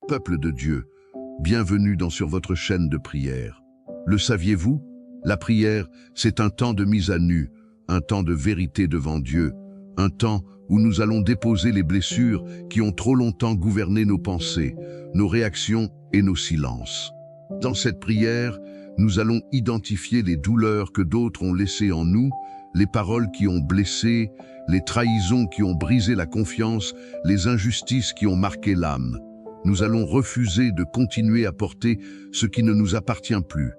Peuple de Dieu, bienvenue sur votre chaîne de prière. Le saviez-vous? La prière, c'est un temps de mise à nu, un temps de vérité devant Dieu, un temps où nous allons déposer les blessures qui ont trop longtemps gouverné nos pensées, nos réactions et nos silences. Dans cette prière, nous allons identifier les douleurs que d'autres ont laissées en nous, les paroles qui ont blessé, les trahisons qui ont brisé la confiance, les injustices qui ont marqué l'âme. Nous allons refuser de continuer à porter ce qui ne nous appartient plus.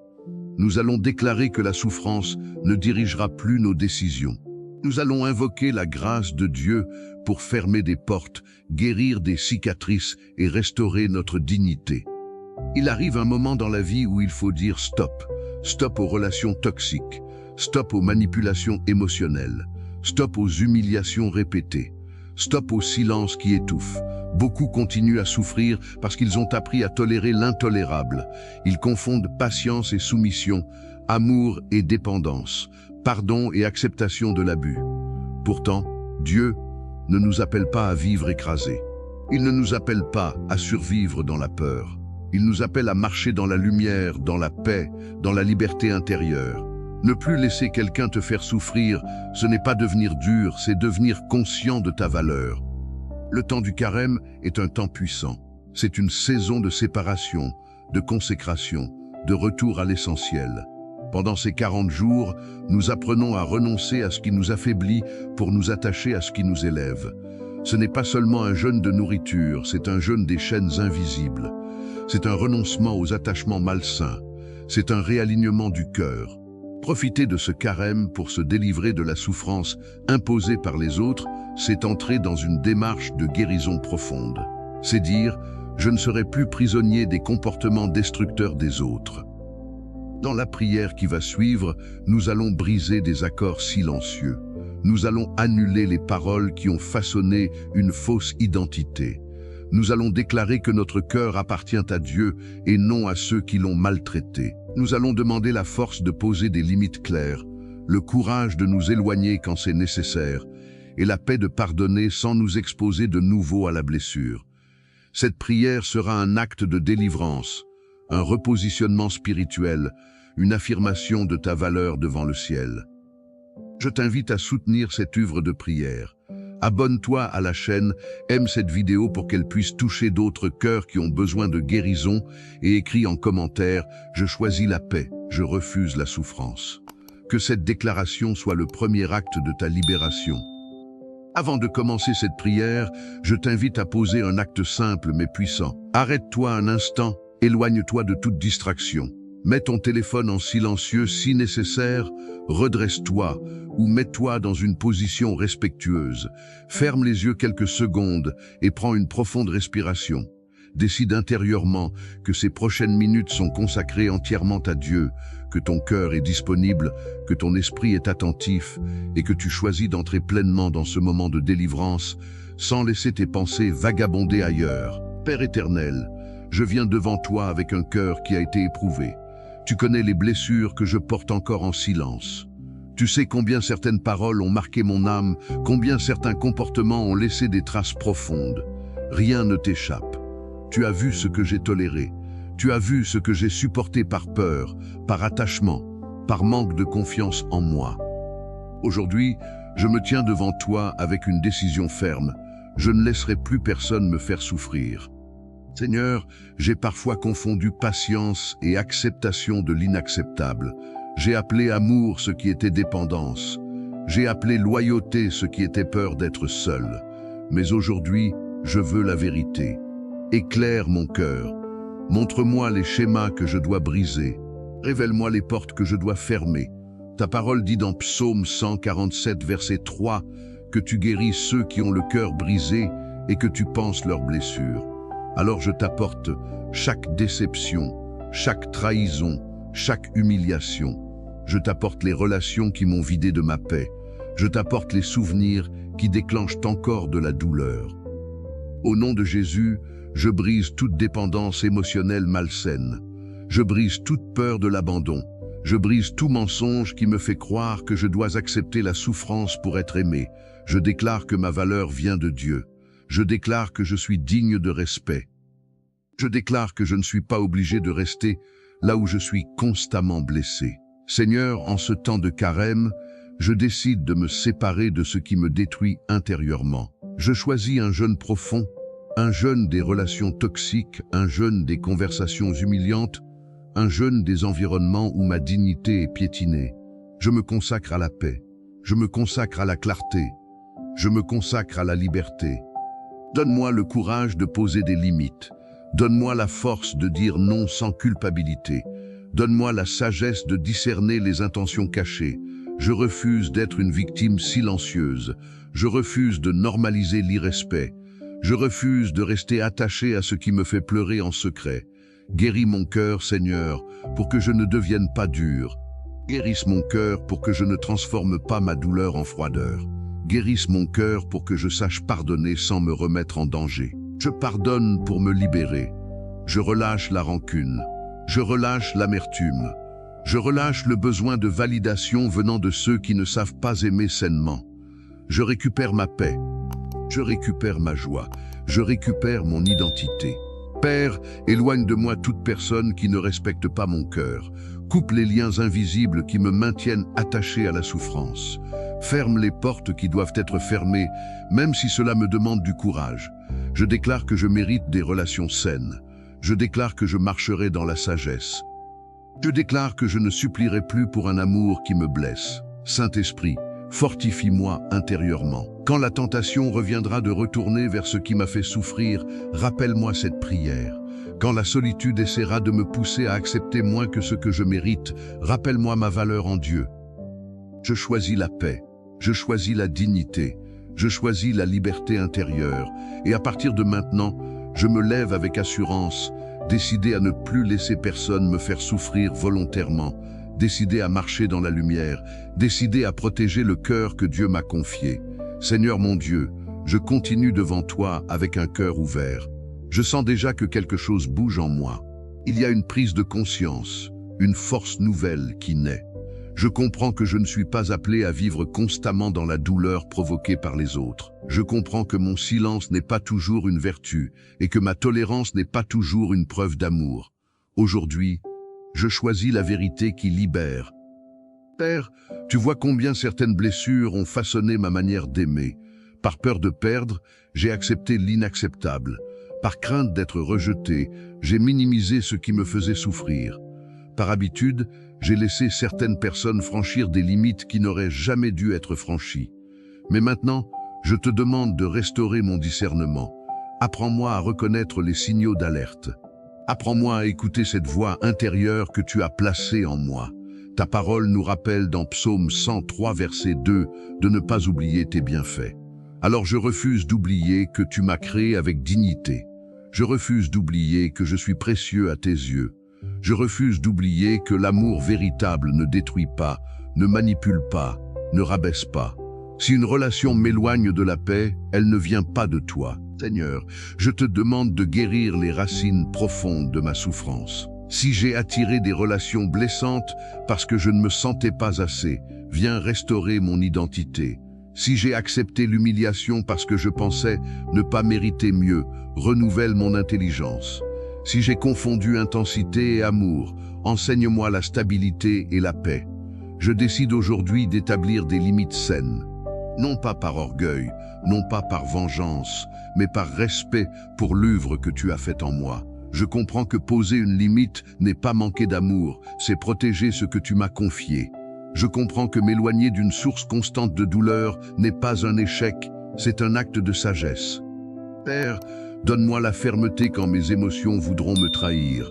Nous allons déclarer que la souffrance ne dirigera plus nos décisions. Nous allons invoquer la grâce de Dieu pour fermer des portes, guérir des cicatrices et restaurer notre dignité. Il arrive un moment dans la vie où il faut dire stop. Stop aux relations toxiques, stop aux manipulations émotionnelles, stop aux humiliations répétées, stop au silence qui étouffe. Beaucoup continuent à souffrir parce qu'ils ont appris à tolérer l'intolérable. Ils confondent patience et soumission, amour et dépendance, pardon et acceptation de l'abus. Pourtant, Dieu ne nous appelle pas à vivre écrasés. Il ne nous appelle pas à survivre dans la peur. Il nous appelle à marcher dans la lumière, dans la paix, dans la liberté intérieure. Ne plus laisser quelqu'un te faire souffrir, ce n'est pas devenir dur, c'est devenir conscient de ta valeur. Le temps du carême est un temps puissant. C'est une saison de séparation, de consécration, de retour à l'essentiel. Pendant ces 40 jours, nous apprenons à renoncer à ce qui nous affaiblit pour nous attacher à ce qui nous élève. Ce n'est pas seulement un jeûne de nourriture, c'est un jeûne des chaînes invisibles. C'est un renoncement aux attachements malsains. C'est un réalignement du cœur. Profiter de ce carême pour se délivrer de la souffrance imposée par les autres, c'est entrer dans une démarche de guérison profonde. C'est dire, je ne serai plus prisonnier des comportements destructeurs des autres. Dans la prière qui va suivre, nous allons briser des accords silencieux. Nous allons annuler les paroles qui ont façonné une fausse identité. Nous allons déclarer que notre cœur appartient à Dieu et non à ceux qui l'ont maltraité. Nous allons demander la force de poser des limites claires, le courage de nous éloigner quand c'est nécessaire, et la paix de pardonner sans nous exposer de nouveau à la blessure. Cette prière sera un acte de délivrance, un repositionnement spirituel, une affirmation de ta valeur devant le ciel. Je t'invite à soutenir cette œuvre de prière. Abonne-toi à la chaîne, aime cette vidéo pour qu'elle puisse toucher d'autres cœurs qui ont besoin de guérison et écris en commentaire « Je choisis la paix, je refuse la souffrance ». Que cette déclaration soit le premier acte de ta libération. Avant de commencer cette prière, je t'invite à poser un acte simple mais puissant. Arrête-toi un instant, éloigne-toi de toute distraction. Mets ton téléphone en silencieux si nécessaire, redresse-toi ou mets-toi dans une position respectueuse. Ferme les yeux quelques secondes et prends une profonde respiration. Décide intérieurement que ces prochaines minutes sont consacrées entièrement à Dieu, que ton cœur est disponible, que ton esprit est attentif et que tu choisis d'entrer pleinement dans ce moment de délivrance sans laisser tes pensées vagabonder ailleurs. Père éternel, je viens devant toi avec un cœur qui a été éprouvé. Tu connais les blessures que je porte encore en silence. Tu sais combien certaines paroles ont marqué mon âme, combien certains comportements ont laissé des traces profondes. Rien ne t'échappe. Tu as vu ce que j'ai toléré. Tu as vu ce que j'ai supporté par peur, par attachement, par manque de confiance en moi. Aujourd'hui, je me tiens devant toi avec une décision ferme. Je ne laisserai plus personne me faire souffrir. Seigneur, j'ai parfois confondu patience et acceptation de l'inacceptable. J'ai appelé amour ce qui était dépendance. J'ai appelé loyauté ce qui était peur d'être seul. Mais aujourd'hui, je veux la vérité. Éclaire mon cœur. Montre-moi les schémas que je dois briser. Révèle-moi les portes que je dois fermer. Ta parole dit dans Psaume 147, verset 3, que tu guéris ceux qui ont le cœur brisé et que tu panses leurs blessures. Alors je t'apporte chaque déception, chaque trahison, chaque humiliation. Je t'apporte les relations qui m'ont vidé de ma paix. Je t'apporte les souvenirs qui déclenchent encore de la douleur. Au nom de Jésus, je brise toute dépendance émotionnelle malsaine. Je brise toute peur de l'abandon. Je brise tout mensonge qui me fait croire que je dois accepter la souffrance pour être aimé. Je déclare que ma valeur vient de Dieu. Je déclare que je suis digne de respect. Je déclare que je ne suis pas obligé de rester là où je suis constamment blessé. Seigneur, en ce temps de carême, je décide de me séparer de ce qui me détruit intérieurement. Je choisis un jeûne profond, un jeûne des relations toxiques, un jeûne des conversations humiliantes, un jeûne des environnements où ma dignité est piétinée. Je me consacre à la paix, je me consacre à la clarté, je me consacre à la liberté. Donne-moi le courage de poser des limites. Donne-moi la force de dire non sans culpabilité. Donne-moi la sagesse de discerner les intentions cachées. Je refuse d'être une victime silencieuse. Je refuse de normaliser l'irrespect. Je refuse de rester attaché à ce qui me fait pleurer en secret. Guéris mon cœur, Seigneur, pour que je ne devienne pas dur. Guérisse mon cœur pour que je ne transforme pas ma douleur en froideur. Guérisse mon cœur pour que je sache pardonner sans me remettre en danger. Je pardonne pour me libérer. Je relâche la rancune. Je relâche l'amertume. Je relâche le besoin de validation venant de ceux qui ne savent pas aimer sainement. Je récupère ma paix. Je récupère ma joie. Je récupère mon identité. Père, éloigne de moi toute personne qui ne respecte pas mon cœur. Coupe les liens invisibles qui me maintiennent attaché à la souffrance. Ferme les portes qui doivent être fermées, même si cela me demande du courage. Je déclare que je mérite des relations saines. Je déclare que je marcherai dans la sagesse. Je déclare que je ne supplierai plus pour un amour qui me blesse. Saint-Esprit, fortifie-moi intérieurement. Quand la tentation reviendra de retourner vers ce qui m'a fait souffrir, rappelle-moi cette prière. Quand la solitude essaiera de me pousser à accepter moins que ce que je mérite, rappelle-moi ma valeur en Dieu. Je choisis la paix, je choisis la dignité, je choisis la liberté intérieure, et à partir de maintenant, je me lève avec assurance, décidé à ne plus laisser personne me faire souffrir volontairement, décidé à marcher dans la lumière, décidé à protéger le cœur que Dieu m'a confié. Seigneur mon Dieu, je continue devant toi avec un cœur ouvert. Je sens déjà que quelque chose bouge en moi. Il y a une prise de conscience, une force nouvelle qui naît. Je comprends que je ne suis pas appelé à vivre constamment dans la douleur provoquée par les autres. Je comprends que mon silence n'est pas toujours une vertu et que ma tolérance n'est pas toujours une preuve d'amour. Aujourd'hui, je choisis la vérité qui libère. Père, tu vois combien certaines blessures ont façonné ma manière d'aimer. Par peur de perdre, j'ai accepté l'inacceptable. Par crainte d'être rejeté, j'ai minimisé ce qui me faisait souffrir. Par habitude, j'ai laissé certaines personnes franchir des limites qui n'auraient jamais dû être franchies. Mais maintenant, je te demande de restaurer mon discernement. Apprends-moi à reconnaître les signaux d'alerte. Apprends-moi à écouter cette voix intérieure que tu as placée en moi. Ta parole nous rappelle dans Psaume 103, verset 2, de ne pas oublier tes bienfaits. Alors je refuse d'oublier que tu m'as créé avec dignité. Je refuse d'oublier que je suis précieux à tes yeux. Je refuse d'oublier que l'amour véritable ne détruit pas, ne manipule pas, ne rabaisse pas. Si une relation m'éloigne de la paix, elle ne vient pas de toi. Seigneur, je te demande de guérir les racines profondes de ma souffrance. Si j'ai attiré des relations blessantes parce que je ne me sentais pas assez, viens restaurer mon identité. Si j'ai accepté l'humiliation parce que je pensais ne pas mériter mieux, renouvelle mon intelligence. Si j'ai confondu intensité et amour, enseigne-moi la stabilité et la paix. Je décide aujourd'hui d'établir des limites saines. Non pas par orgueil, non pas par vengeance, mais par respect pour l'œuvre que tu as faite en moi. Je comprends que poser une limite n'est pas manquer d'amour, c'est protéger ce que tu m'as confié. Je comprends que m'éloigner d'une source constante de douleur n'est pas un échec, c'est un acte de sagesse. Père, donne-moi la fermeté quand mes émotions voudront me trahir.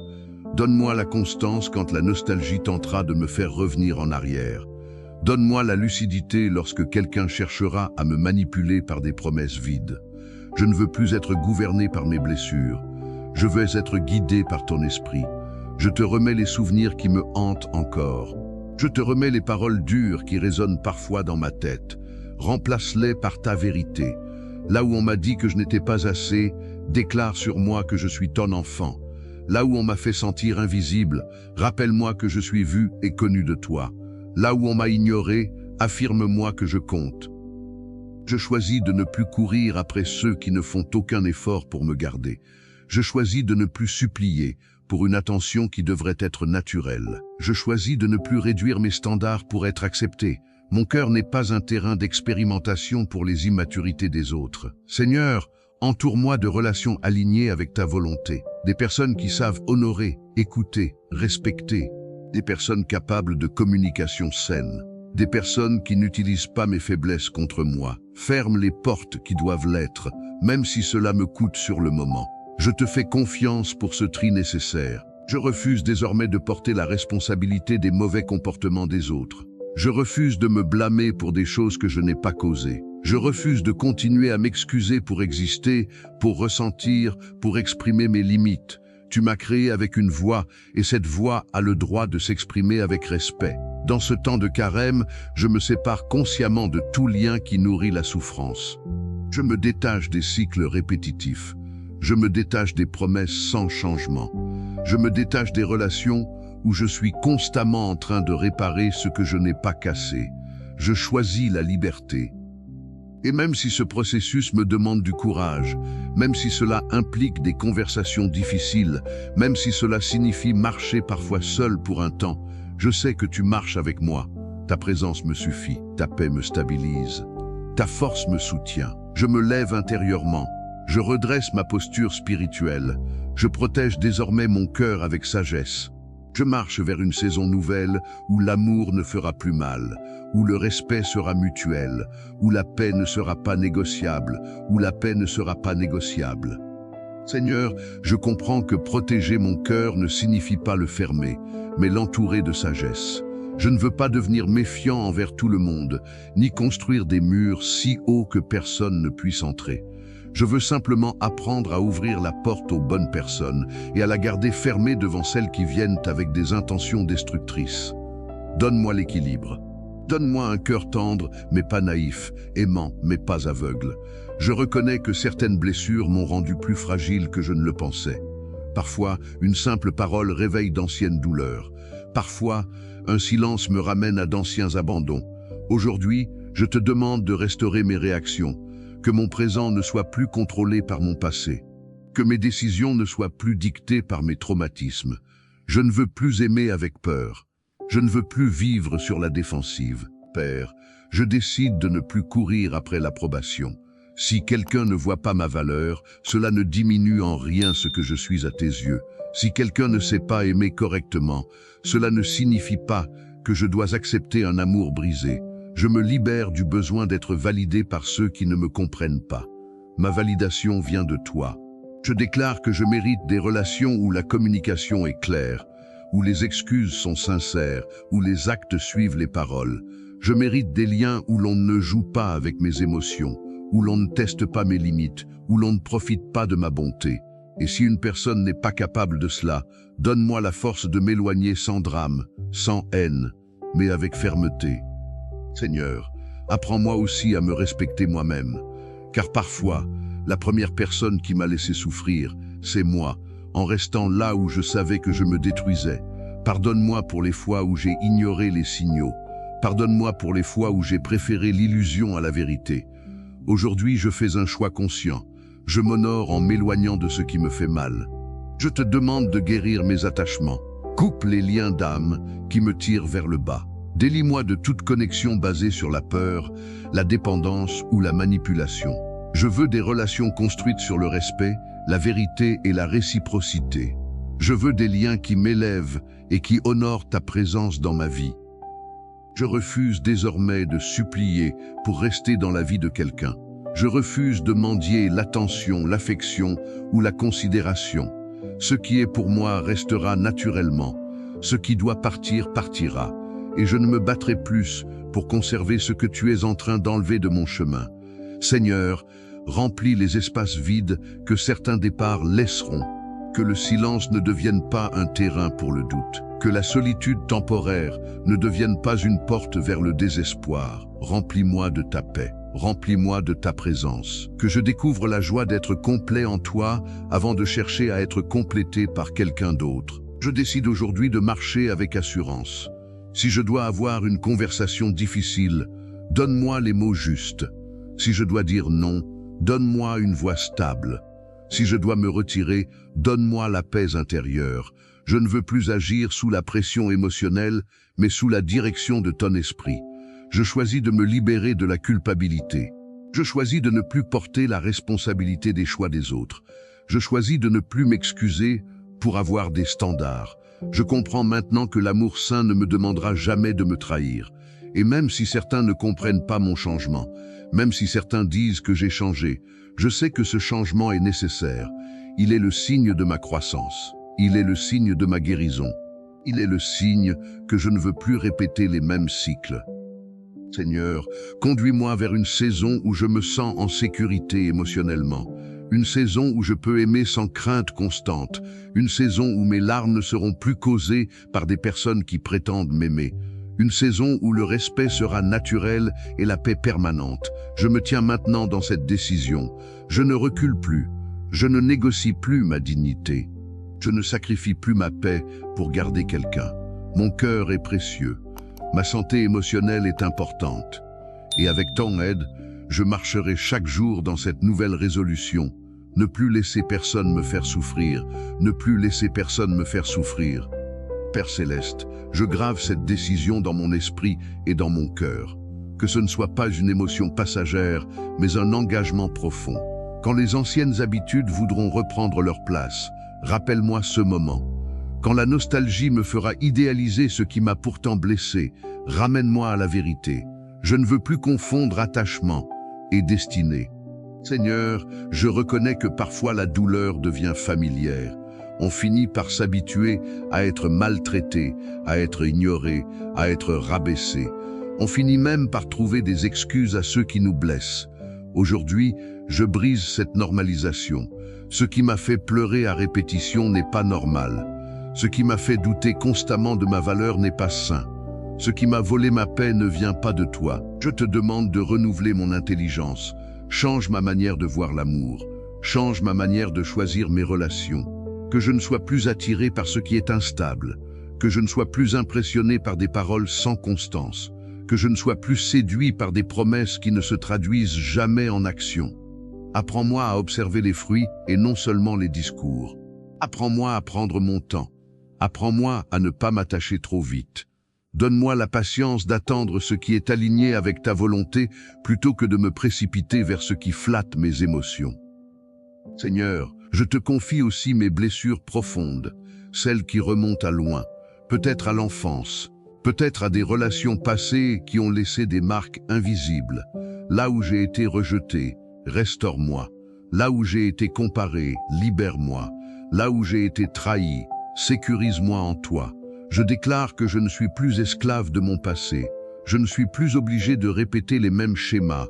Donne-moi la constance quand la nostalgie tentera de me faire revenir en arrière. Donne-moi la lucidité lorsque quelqu'un cherchera à me manipuler par des promesses vides. Je ne veux plus être gouverné par mes blessures. Je veux être guidé par ton esprit. Je te remets les souvenirs qui me hantent encore. Je te remets les paroles dures qui résonnent parfois dans ma tête. Remplace-les par ta vérité. Là où on m'a dit que je n'étais pas assez, déclare sur moi que je suis ton enfant. Là où on m'a fait sentir invisible, rappelle-moi que je suis vu et connu de toi. Là où on m'a ignoré, affirme-moi que je compte. Je choisis de ne plus courir après ceux qui ne font aucun effort pour me garder. Je choisis de ne plus supplier pour une attention qui devrait être naturelle. Je choisis de ne plus réduire mes standards pour être accepté. Mon cœur n'est pas un terrain d'expérimentation pour les immaturités des autres. Seigneur, entoure-moi de relations alignées avec ta volonté. Des personnes qui savent honorer, écouter, respecter. Des personnes capables de communication saine. Des personnes qui n'utilisent pas mes faiblesses contre moi. Ferme les portes qui doivent l'être, même si cela me coûte sur le moment. Je te fais confiance pour ce tri nécessaire. Je refuse désormais de porter la responsabilité des mauvais comportements des autres. Je refuse de me blâmer pour des choses que je n'ai pas causées. Je refuse de continuer à m'excuser pour exister, pour ressentir, pour exprimer mes limites. Tu m'as créé avec une voix, et cette voix a le droit de s'exprimer avec respect. Dans ce temps de carême, je me sépare consciemment de tout lien qui nourrit la souffrance. Je me détache des cycles répétitifs. Je me détache des promesses sans changement. Je me détache des relations où je suis constamment en train de réparer ce que je n'ai pas cassé. Je choisis la liberté. Et même si ce processus me demande du courage, même si cela implique des conversations difficiles, même si cela signifie marcher parfois seul pour un temps, je sais que tu marches avec moi. Ta présence me suffit, ta paix me stabilise, ta force me soutient. Je me lève intérieurement. Je redresse ma posture spirituelle. Je protège désormais mon cœur avec sagesse. Je marche vers une saison nouvelle où l'amour ne fera plus mal, où le respect sera mutuel, où la paix ne sera pas négociable, où la paix ne sera pas négociable. Seigneur, je comprends que protéger mon cœur ne signifie pas le fermer, mais l'entourer de sagesse. Je ne veux pas devenir méfiant envers tout le monde, ni construire des murs si hauts que personne ne puisse entrer. Je veux simplement apprendre à ouvrir la porte aux bonnes personnes et à la garder fermée devant celles qui viennent avec des intentions destructrices. Donne-moi l'équilibre. Donne-moi un cœur tendre, mais pas naïf, aimant, mais pas aveugle. Je reconnais que certaines blessures m'ont rendu plus fragile que je ne le pensais. Parfois, une simple parole réveille d'anciennes douleurs. Parfois, un silence me ramène à d'anciens abandons. Aujourd'hui, je te demande de restaurer mes réactions, que mon présent ne soit plus contrôlé par mon passé, que mes décisions ne soient plus dictées par mes traumatismes. Je ne veux plus aimer avec peur. Je ne veux plus vivre sur la défensive. Père, je décide de ne plus courir après l'approbation. Si quelqu'un ne voit pas ma valeur, cela ne diminue en rien ce que je suis à tes yeux. Si quelqu'un ne sait pas aimer correctement, cela ne signifie pas que je dois accepter un amour brisé. Je me libère du besoin d'être validé par ceux qui ne me comprennent pas. Ma validation vient de toi. Je déclare que je mérite des relations où la communication est claire, où les excuses sont sincères, où les actes suivent les paroles. Je mérite des liens où l'on ne joue pas avec mes émotions, où l'on ne teste pas mes limites, où l'on ne profite pas de ma bonté. Et si une personne n'est pas capable de cela, donne-moi la force de m'éloigner sans drame, sans haine, mais avec fermeté. Seigneur, apprends-moi aussi à me respecter moi-même, car parfois, la première personne qui m'a laissé souffrir, c'est moi, en restant là où je savais que je me détruisais. Pardonne-moi pour les fois où j'ai ignoré les signaux. Pardonne-moi pour les fois où j'ai préféré l'illusion à la vérité. Aujourd'hui, je fais un choix conscient. Je m'honore en m'éloignant de ce qui me fait mal. Je te demande de guérir mes attachements. Coupe les liens d'âme qui me tirent vers le bas. Délie-moi de toute connexion basée sur la peur, la dépendance ou la manipulation. Je veux des relations construites sur le respect, la vérité et la réciprocité. Je veux des liens qui m'élèvent et qui honorent ta présence dans ma vie. Je refuse désormais de supplier pour rester dans la vie de quelqu'un. Je refuse de mendier l'attention, l'affection ou la considération. Ce qui est pour moi restera naturellement. Ce qui doit partir, partira. Et je ne me battrai plus pour conserver ce que tu es en train d'enlever de mon chemin. Seigneur, remplis les espaces vides que certains départs laisseront. Que le silence ne devienne pas un terrain pour le doute. Que la solitude temporaire ne devienne pas une porte vers le désespoir. Remplis-moi de ta paix. Remplis-moi de ta présence. Que je découvre la joie d'être complet en toi avant de chercher à être complété par quelqu'un d'autre. Je décide aujourd'hui de marcher avec assurance. Si je dois avoir une conversation difficile, donne-moi les mots justes. Si je dois dire non, donne-moi une voix stable. Si je dois me retirer, donne-moi la paix intérieure. Je ne veux plus agir sous la pression émotionnelle, mais sous la direction de ton esprit. Je choisis de me libérer de la culpabilité. Je choisis de ne plus porter la responsabilité des choix des autres. Je choisis de ne plus m'excuser pour avoir des standards. Je comprends maintenant que l'amour sain ne me demandera jamais de me trahir. Et même si certains ne comprennent pas mon changement, même si certains disent que j'ai changé, je sais que ce changement est nécessaire. Il est le signe de ma croissance. Il est le signe de ma guérison. Il est le signe que je ne veux plus répéter les mêmes cycles. Seigneur, conduis-moi vers une saison où je me sens en sécurité émotionnellement. Une saison où je peux aimer sans crainte constante. Une saison où mes larmes ne seront plus causées par des personnes qui prétendent m'aimer. Une saison où le respect sera naturel et la paix permanente. Je me tiens maintenant dans cette décision. Je ne recule plus. Je ne négocie plus ma dignité. Je ne sacrifie plus ma paix pour garder quelqu'un. Mon cœur est précieux. Ma santé émotionnelle est importante. Et avec ton aide, je marcherai chaque jour dans cette nouvelle résolution. Ne plus laisser personne me faire souffrir. Ne plus laisser personne me faire souffrir. Père Céleste, je grave cette décision dans mon esprit et dans mon cœur. Que ce ne soit pas une émotion passagère, mais un engagement profond. Quand les anciennes habitudes voudront reprendre leur place, rappelle-moi ce moment. Quand la nostalgie me fera idéaliser ce qui m'a pourtant blessé, ramène-moi à la vérité. Je ne veux plus confondre attachement et destinée. Seigneur, je reconnais que parfois la douleur devient familière. On finit par s'habituer à être maltraité, à être ignoré, à être rabaissé. On finit même par trouver des excuses à ceux qui nous blessent. Aujourd'hui, je brise cette normalisation. Ce qui m'a fait pleurer à répétition n'est pas normal. Ce qui m'a fait douter constamment de ma valeur n'est pas sain. Ce qui m'a volé ma paix ne vient pas de toi. Je te demande de renouveler mon intelligence. Change ma manière de voir l'amour. Change ma manière de choisir mes relations. Que je ne sois plus attiré par ce qui est instable. Que je ne sois plus impressionné par des paroles sans constance. Que je ne sois plus séduit par des promesses qui ne se traduisent jamais en action. Apprends-moi à observer les fruits et non seulement les discours. Apprends-moi à prendre mon temps. Apprends-moi à ne pas m'attacher trop vite. Donne-moi la patience d'attendre ce qui est aligné avec ta volonté plutôt que de me précipiter vers ce qui flatte mes émotions. Seigneur, je te confie aussi mes blessures profondes, celles qui remontent à loin, peut-être à l'enfance, peut-être à des relations passées qui ont laissé des marques invisibles. Là où j'ai été rejeté, restaure-moi. Là où j'ai été comparé, libère-moi. Là où j'ai été trahi, sécurise-moi en toi. Je déclare que je ne suis plus esclave de mon passé. Je ne suis plus obligé de répéter les mêmes schémas.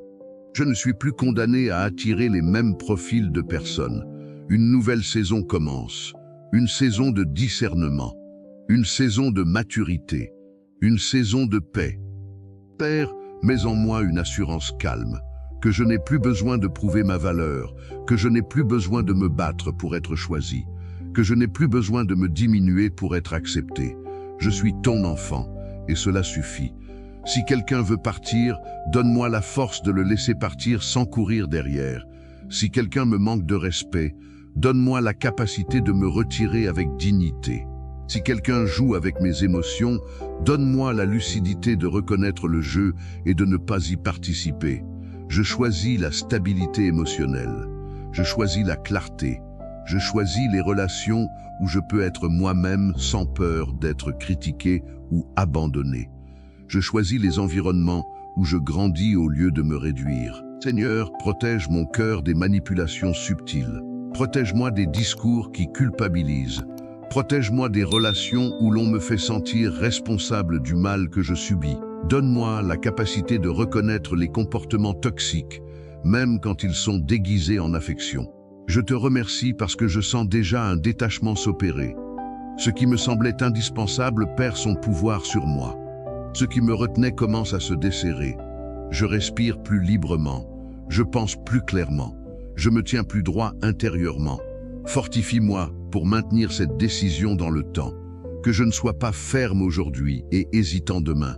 Je ne suis plus condamné à attirer les mêmes profils de personnes. Une nouvelle saison commence. Une saison de discernement. Une saison de maturité. Une saison de paix. Père, mets en moi une assurance calme. Que je n'ai plus besoin de prouver ma valeur. Que je n'ai plus besoin de me battre pour être choisi. Que je n'ai plus besoin de me diminuer pour être accepté. Je suis ton enfant, et cela suffit. Si quelqu'un veut partir, donne-moi la force de le laisser partir sans courir derrière. Si quelqu'un me manque de respect, donne-moi la capacité de me retirer avec dignité. Si quelqu'un joue avec mes émotions, donne-moi la lucidité de reconnaître le jeu et de ne pas y participer. Je choisis la stabilité émotionnelle. Je choisis la clarté. Je choisis les relations où je peux être moi-même sans peur d'être critiqué ou abandonné. Je choisis les environnements où je grandis au lieu de me réduire. Seigneur, protège mon cœur des manipulations subtiles. Protège-moi des discours qui culpabilisent. Protège-moi des relations où l'on me fait sentir responsable du mal que je subis. Donne-moi la capacité de reconnaître les comportements toxiques, même quand ils sont déguisés en affection. Je te remercie parce que je sens déjà un détachement s'opérer. Ce qui me semblait indispensable perd son pouvoir sur moi. Ce qui me retenait commence à se desserrer. Je respire plus librement. Je pense plus clairement. Je me tiens plus droit intérieurement. Fortifie-moi pour maintenir cette décision dans le temps. Que je ne sois pas ferme aujourd'hui et hésitant demain.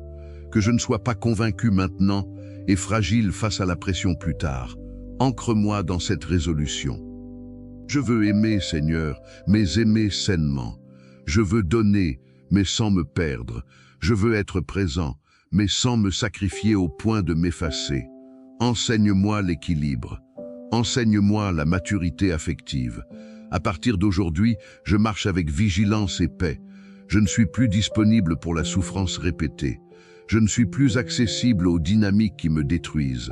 Que je ne sois pas convaincu maintenant et fragile face à la pression plus tard. Ancre-moi dans cette résolution. Je veux aimer, Seigneur, mais aimer sainement. Je veux donner, mais sans me perdre. Je veux être présent, mais sans me sacrifier au point de m'effacer. Enseigne-moi l'équilibre. Enseigne-moi la maturité affective. À partir d'aujourd'hui, je marche avec vigilance et paix. Je ne suis plus disponible pour la souffrance répétée. Je ne suis plus accessible aux dynamiques qui me détruisent.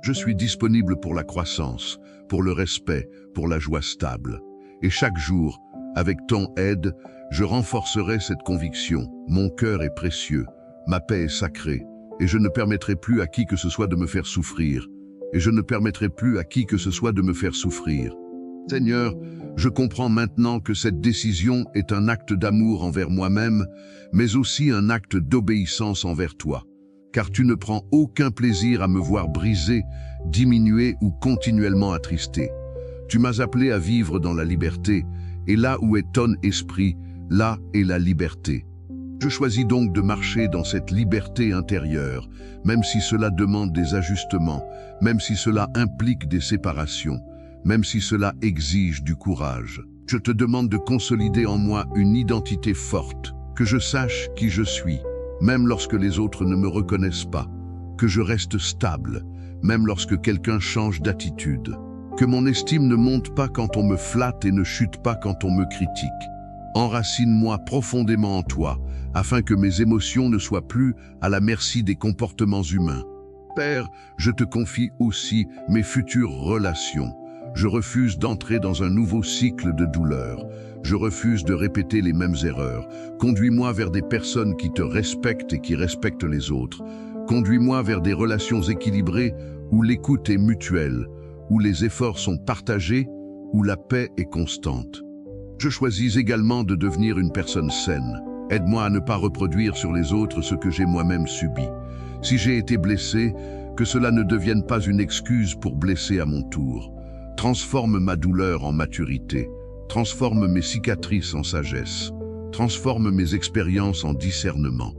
Je suis disponible pour la croissance, pour le respect, pour la joie stable. Et chaque jour, avec ton aide, je renforcerai cette conviction. Mon cœur est précieux, ma paix est sacrée, et je ne permettrai plus à qui que ce soit de me faire souffrir. Et je ne permettrai plus à qui que ce soit de me faire souffrir. Seigneur, je comprends maintenant que cette décision est un acte d'amour envers moi-même, mais aussi un acte d'obéissance envers toi. Car tu ne prends aucun plaisir à me voir brisé, diminué ou continuellement attristé. Tu m'as appelé à vivre dans la liberté, et là où est ton esprit, là est la liberté. Je choisis donc de marcher dans cette liberté intérieure, même si cela demande des ajustements, même si cela implique des séparations, même si cela exige du courage. Je te demande de consolider en moi une identité forte, que je sache qui je suis, même lorsque les autres ne me reconnaissent pas, que je reste stable, même lorsque quelqu'un change d'attitude, que mon estime ne monte pas quand on me flatte et ne chute pas quand on me critique. Enracine-moi profondément en toi, afin que mes émotions ne soient plus à la merci des comportements humains. Père, je te confie aussi mes futures relations. Je refuse d'entrer dans un nouveau cycle de douleur. Je refuse de répéter les mêmes erreurs. Conduis-moi vers des personnes qui te respectent et qui respectent les autres. Conduis-moi vers des relations équilibrées où l'écoute est mutuelle, où les efforts sont partagés, où la paix est constante. Je choisis également de devenir une personne saine. Aide-moi à ne pas reproduire sur les autres ce que j'ai moi-même subi. Si j'ai été blessé, que cela ne devienne pas une excuse pour blesser à mon tour. Transforme ma douleur en maturité. Transforme mes cicatrices en sagesse. Transforme mes expériences en discernement.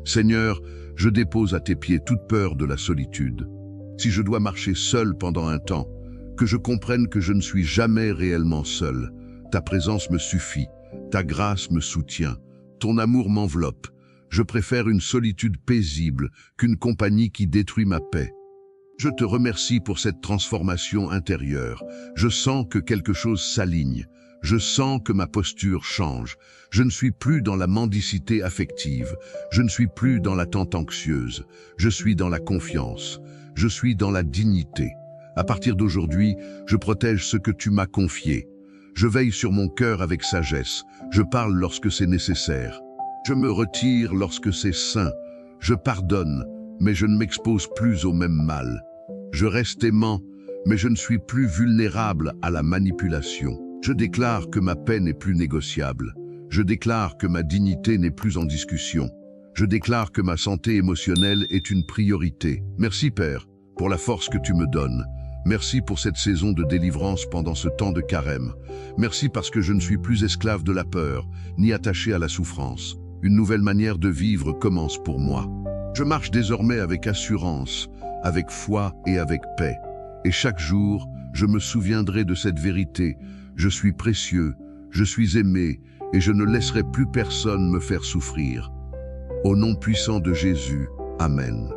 Seigneur, je dépose à tes pieds toute peur de la solitude. Si je dois marcher seul pendant un temps, que je comprenne que je ne suis jamais réellement seul. Ta présence me suffit, ta grâce me soutient, ton amour m'enveloppe. Je préfère une solitude paisible qu'une compagnie qui détruit ma paix. Je te remercie pour cette transformation intérieure. Je sens que quelque chose s'aligne. Je sens que ma posture change. Je ne suis plus dans la mendicité affective. Je ne suis plus dans l'attente anxieuse. Je suis dans la confiance. Je suis dans la dignité. À partir d'aujourd'hui, je protège ce que tu m'as confié. Je veille sur mon cœur avec sagesse. Je parle lorsque c'est nécessaire. Je me retire lorsque c'est sain. Je pardonne, mais je ne m'expose plus au même mal. Je reste aimant, mais je ne suis plus vulnérable à la manipulation. Je déclare que ma paix n'est plus négociable. Je déclare que ma dignité n'est plus en discussion. Je déclare que ma santé émotionnelle est une priorité. Merci Père, pour la force que tu me donnes. Merci pour cette saison de délivrance pendant ce temps de carême. Merci parce que je ne suis plus esclave de la peur, ni attaché à la souffrance. Une nouvelle manière de vivre commence pour moi. Je marche désormais avec assurance, avec foi et avec paix. Et chaque jour, je me souviendrai de cette vérité. Je suis précieux, je suis aimé, et je ne laisserai plus personne me faire souffrir. Au nom puissant de Jésus, Amen.